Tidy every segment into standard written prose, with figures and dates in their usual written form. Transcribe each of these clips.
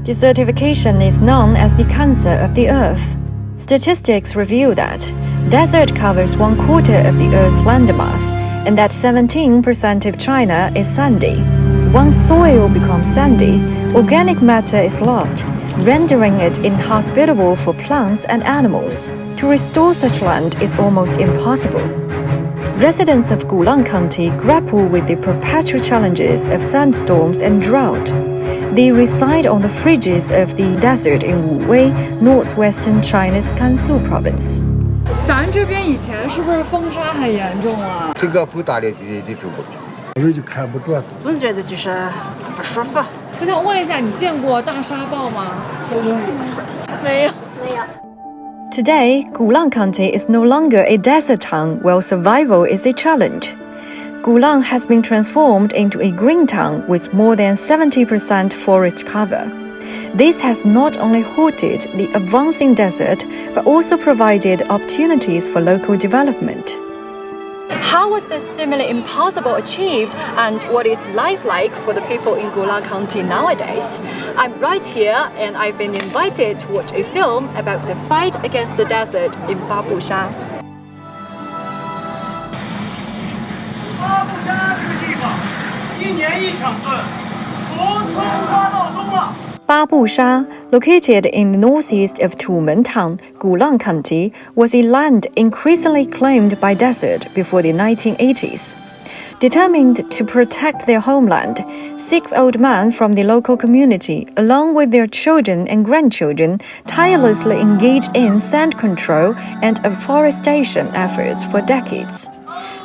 Desertification is known as the cancer of the earth. Statistics reveal that desert covers 1/4 of the Earth's landmass, and that 17% of China is sandy. Once soil becomes sandy, organic matter is lost, rendering it inhospitable for plants and animals. To restore such land is almost impossible. Residents of Gulang County grapple with the perpetual challenges of sandstorms and drought. They reside on the fringes of the desert in Wuwei, northwestern China's Gansu province. 咱这边以前是不是风沙很严重啊？这个风大的就住不起，有时候就看不着。总觉得就是不舒服。我想问一下，你见过大沙暴吗？没有。 Today, Gulang County is no longer a desert town where survival is a challenge. Gulang has been transformed into a green town with more than 70% forest cover. This has not only halted the advancing desert, but also provided opportunities for local development. How was this seemingly impossible achieved, and what is life like for the people in Gulang County nowadays? I'm right here, and I've been invited to watch a film about the fight against the desert in Babusha. 巴布沙这个地方，1年1场顿，从春发到冬啊。 Babusha, located in the northeast of Tumen Town, Gulang County, was a land increasingly claimed by desert before the 1980s. Determined to protect their homeland, 6 old men from the local community, along with their children and grandchildren, tirelessly engaged in sand control and afforestation efforts for decades.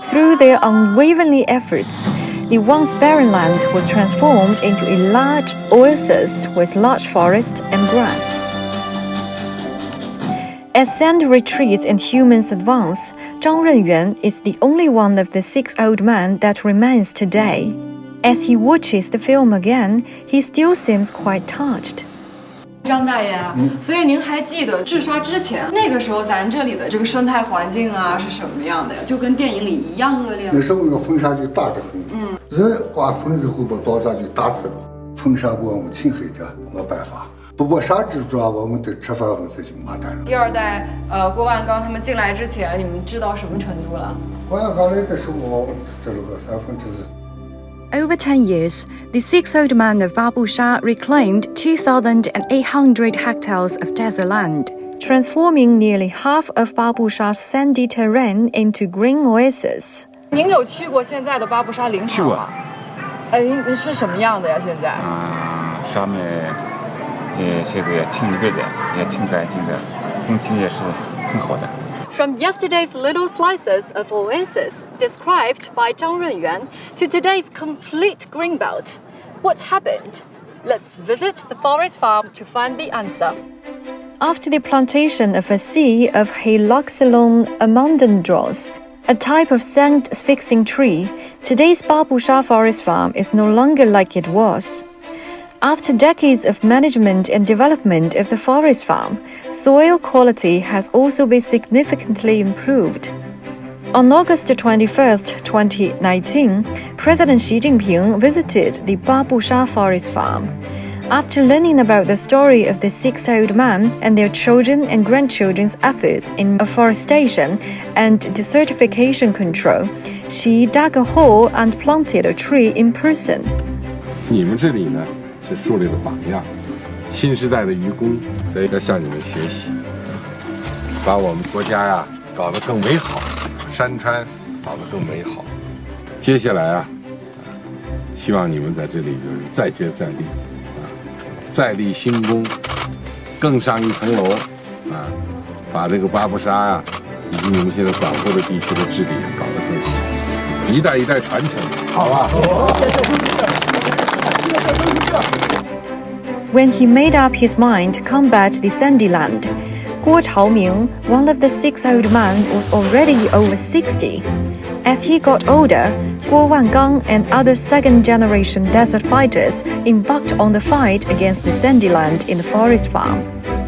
Through their unwavering efforts, the once barren land was transformed into a large oasis with large forests and grass. As sand retreats and humans advance, Zhang Renyuan is the only one of the 6 old men that remains today. As he watches the film again, he still seems quite touched. 张大爷，所以您还记得治沙之前那个时候咱这里的这个生态环境啊是什么样的呀？就跟电影里一样恶劣吗？那时候那个风沙就大得很，人刮风的时候把包扎就打死了。风沙不我们侵害着，没办法。不把沙治住啊，我们的吃饭问题就麻烦了。第2代郭万刚他们进来之前，你们治到什么程度了？郭万刚来的时候，我们治了个3/4。Over 10 years, the 6 old men of Babusha reclaimed 2,800 hectares of desert land, transforming nearly half of Babusha's sandy terrain into green oases. 您有去过现在的巴布沙林场吗？您是什么样的呀？现在？上面现在也挺那个的，也挺干净的，风景也是很好的。 From yesterday's little slices of oasis described by Zhang Renyuan to today's complete greenbelt, what happened? Let's visit the forest farm to find the answer. After the plantation of a sea of Hyloxylon amundandros, a type of sand-fixing tree, today's Babusha Forest Farm is no longer like it was. After decades of management and development of the forest farm, soil quality has also been significantly improved. On August 21st, 2019, President Xi Jinping visited the Babusha Forest Farm. After learning about the story of the 6 old men and their children and grandchildren's efforts in afforestation and desertification control, Xi dug a hole and planted a tree in person. 你们这里呢？ 是树立的榜样，新时代的愚公，所以要向你们学习，把我们国家呀搞得更美好，山川搞得更美好。接下来啊，希望你们在这里就是再接再厉，再立新功，更上一层楼，把这个巴布沙呀以及你们现在广阔的地区的治理搞得更好，一代一代传承，好吧？ When he made up his mind to combat the sandy land, Guo Chaoming, one of the 6 old men, was already over 60. As he got older, Guo Wangang and other second-generation desert fighters embarked on the fight against the sandy land in the forest farm.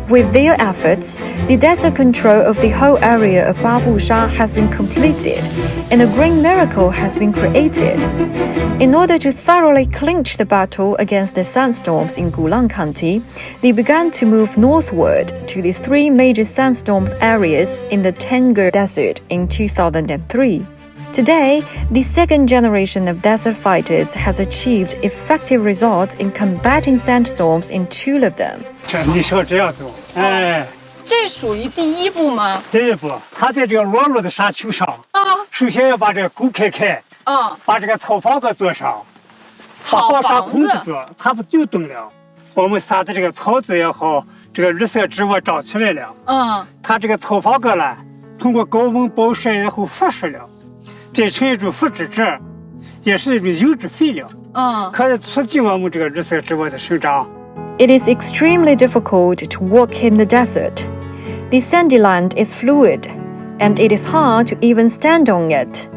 With their efforts, the desert control of the whole area of Babusha has been completed, and a green miracle has been created. In order to thoroughly clinch the battle against the sandstorms in Gulan County, they began to move northward to the 3 major sandstorms areas in the Tengger Desert in 2003. Today, the second generation of desert fighters has achieved effective results in combating sandstorms in 2 of them. 你说这样走，哎，这属于第一步吗？第一步，他在这个裸露的沙丘上，首先要把这个沟开，把这个草房给做上，把沙控制住，它不就动了。我们撒的这个草籽也好，这个绿色植物长起来了，它这个草房呢，通过高温暴晒以后腐蚀了。这成一种腐殖质，也是一种有机肥料，可以促进我们这个绿色植物的生长。It is extremely difficult to walk in the desert. The sandy land is fluid, and it is hard to even stand on it.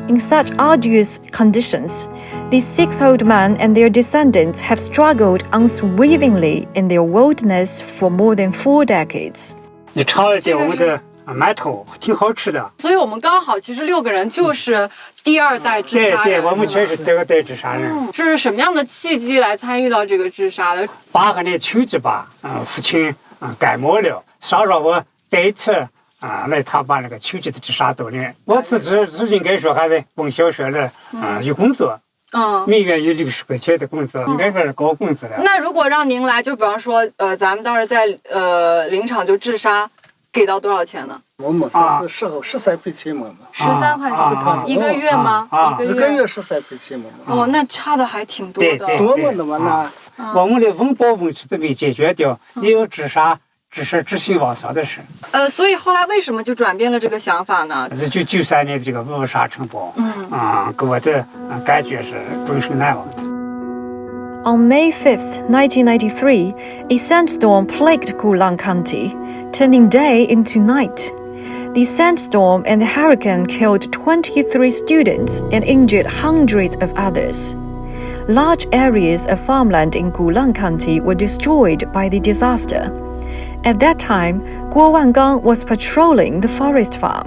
In such arduous conditions, these 6 old men and their descendants have struggled unswervingly in their wilderness for more than 4 decades. 你尝一下我们的馒头，挺好吃的。所以我们刚好其实6个人就是第2代治沙人。对，我们全是第2代治沙人。是什么样的契机来参与到这个治沙的？8个人求职吧，父亲感冒了，想让我代替来他把那个求职的治沙走人。我自己应该说还是供小学的有工作。每月有60块钱的工资，应该说是高工资了。那如果让您来，就比方说，咱们当时在林场就治沙，给到多少钱呢？我们是时候13块钱嘛，13块钱一个月吗？一个月13块钱嘛。哦，那差的还挺多的。多么那么难？我们的温饱问题都没解决掉，你要治沙，只是执行妄想的事。所以后来为什么就转变了这个想法呢？就93年的这个乌沙城堡，给我的感觉是终生难忘的。On May 5th, 1993, a sandstorm plagued Gulan County, turning day into night. The sandstorm and the hurricane killed 23 students and injured hundreds of others. Large areas of farmland in Gulan County were destroyed by the disaster. At that time, Guo Wangang was patrolling the forest farm.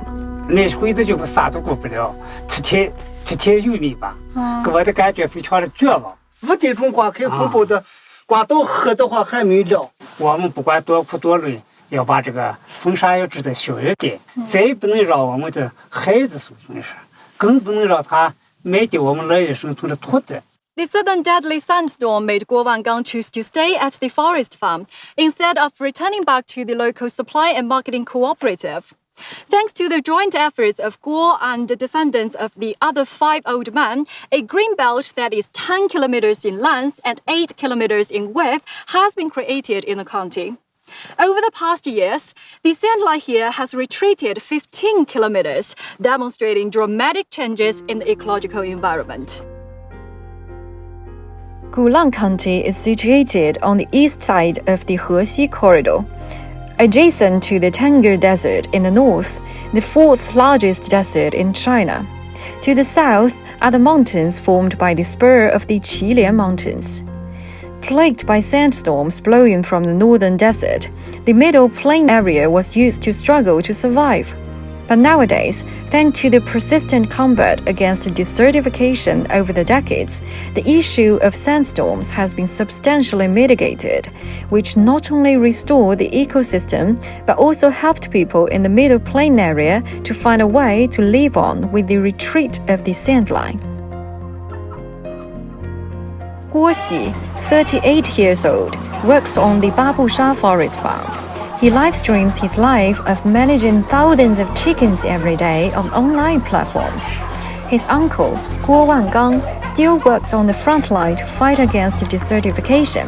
那回子就啥都顾不了，天天有你吧，给我的感觉非常的绝望。5点钟刮开风暴的，刮到黑的话还没了。我们不管多苦多累，要把这个风沙要治得小一点，再不能让我们的孩子受损失，更不能让他卖掉我们乐意生存的土地。The sudden deadly sandstorm made Guo Wangang choose to stay at the forest farm instead of returning back to the local supply and marketing cooperative. Thanks to the joint efforts of Guo and the descendants of the other 5 old men, a green belt that is 10 kilometers in length and 8 kilometers in width has been created in the county. Over the past years, the sandline here has retreated 15 kilometers, demonstrating dramatic changes in the ecological environment. Gulan County is situated on the east side of the Hexi Corridor. Adjacent to the Tengger Desert in the north, the 4th largest desert in China. To the south are the mountains formed by the spur of the Qilian Mountains. Plagued by sandstorms blowing from the northern desert, the middle plain area was used to struggle to survive. But nowadays, thanks to the persistent combat against desertification over the decades, the issue of sandstorms has been substantially mitigated, which not only restored the ecosystem, but also helped people in the middle plain area to find a way to live on with the retreat of the sandline. Guo Xi, 38 years old, works on the Babusha Forest Farm. He live streams his life of managing thousands of chickens every day on online platforms. His uncle, Guo Wangang, still works on the front line to fight against desertification.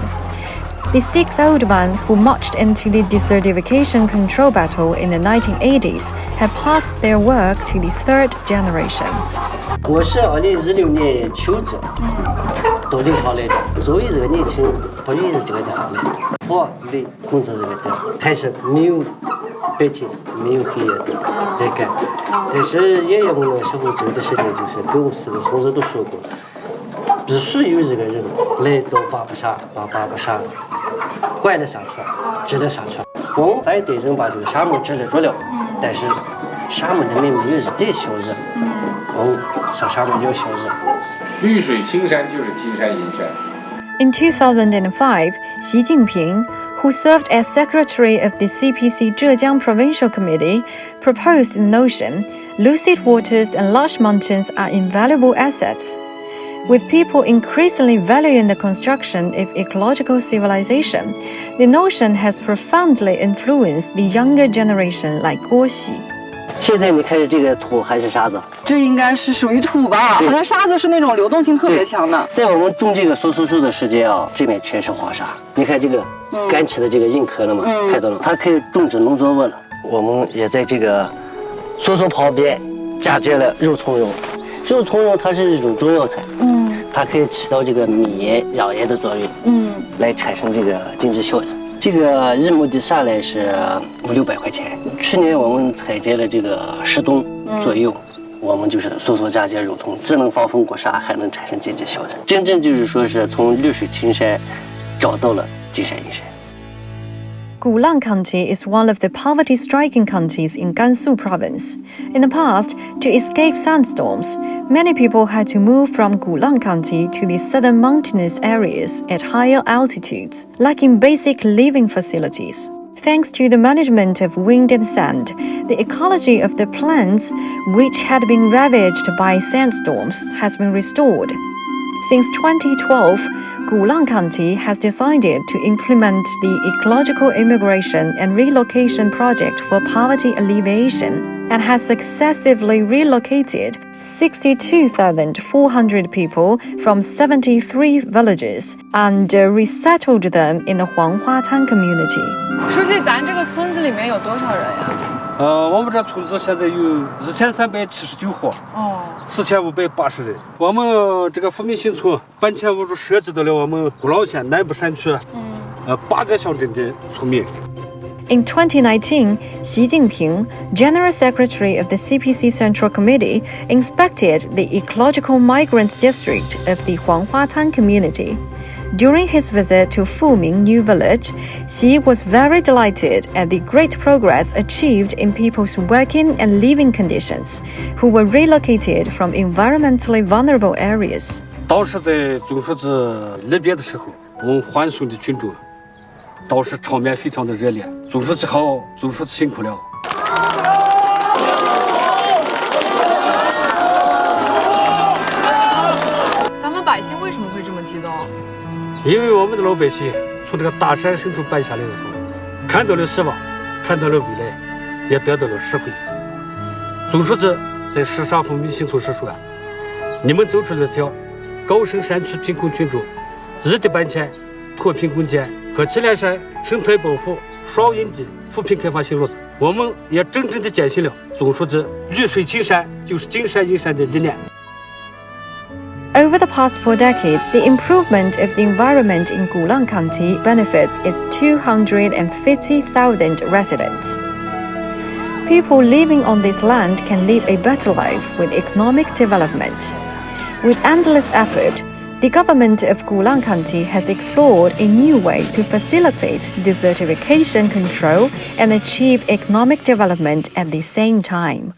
The 6 old men who marched into the desertification control battle in the 1980s have passed their work to the 3rd generation. 我是2016年求职，到林场来的。作为这个年轻，不愿意这个地方来，火力控制这个地方，还是没有白天没有黑夜的在干。但是爷爷们那时候做的事情就是跟我们4个同志都说过，必须有这个人来到巴布沙，把巴布沙管得下去，治得下去。我们再得人把这个沙漠治得住了，但是沙漠里面没有得小日，我们上沙漠有小日。绿水青山就是金山银山。In 2005, Xi Jinping, who served as secretary of the CPC Zhejiang Provincial Committee, proposed the notion lucid waters and lush mountains are invaluable assets. With people increasingly valuing the construction of ecological civilization, the notion has profoundly influenced the younger generation like Guo Xi. 现在你看这个土还是沙子，这应该是属于土吧？好像沙子是那种流动性特别强的。在我们种这个梭梭树的时间啊，这边全是黄沙。你看这个干起的这个硬壳了吗？看到了，它可以种植农作物了。我们也在这个梭梭旁边加接了肉苁蓉。肉苁蓉它是一种中药材，它可以起到这个米盐养颜的作用，来产生这个经济效益。这个一亩地下来是500-600块钱。去年我们采摘了这个10吨左右，我们就是梭梭加接肉苁，既能防风过沙，还能产生经济效益。真正就是说是从绿水青山找到了金山银山。Gulan County is one of the poverty-stricken counties in Gansu province. In the past, to escape sandstorms, many people had to move from Gulan County to the southern mountainous areas at higher altitudes, lacking basic living facilities. Thanks to the management of wind and sand, the ecology of the plains, which had been ravaged by sandstorms, has been restored. Since 2012, Gulan County has decided to implement the Ecological Immigration and Relocation Project for Poverty Alleviation and has successively relocated 62,400 people from 73 villages and resettled them in the Huanghuatan community. 书记，咱这个村子里面有多少人呀？我们这村子现在有2379户，4580人。我们这个富民新村搬迁屋涉及到了我们古老县南部山区，8个乡镇的村民。In 2019, Xi Jinping, General Secretary of the CPC Central Committee, inspected the ecological migrant district of the Huanghuatan community. During his visit to Fuming New Village, Xi was very delighted at the great progress achieved in people's working and living conditions, who were relocated from environmentally vulnerable areas. 当时在总书记离别的时候，我们欢送的群众，当时场面非常的热烈。总书记好，总书记辛苦了。咱们百姓为什么会这么激动？因为我们的老百姓从这个大山深处搬下来之后，看到了希望，看到了未来，也得到了实惠。总书记在石沙富民新村时说：“你们走出了这条高升山区贫困群众日的搬迁、脱贫攻坚和祁连山生态保护双赢的扶贫开发新路子。”我们也真正的践行了总书记“绿水青山就是金山银山”的理念。Over the past 4 decades, the improvement of the environment in Gulan County benefits its 250,000 residents. People living on this land can live a better life with economic development. With endless effort, the government of Gulan County has explored a new way to facilitate desertification control and achieve economic development at the same time.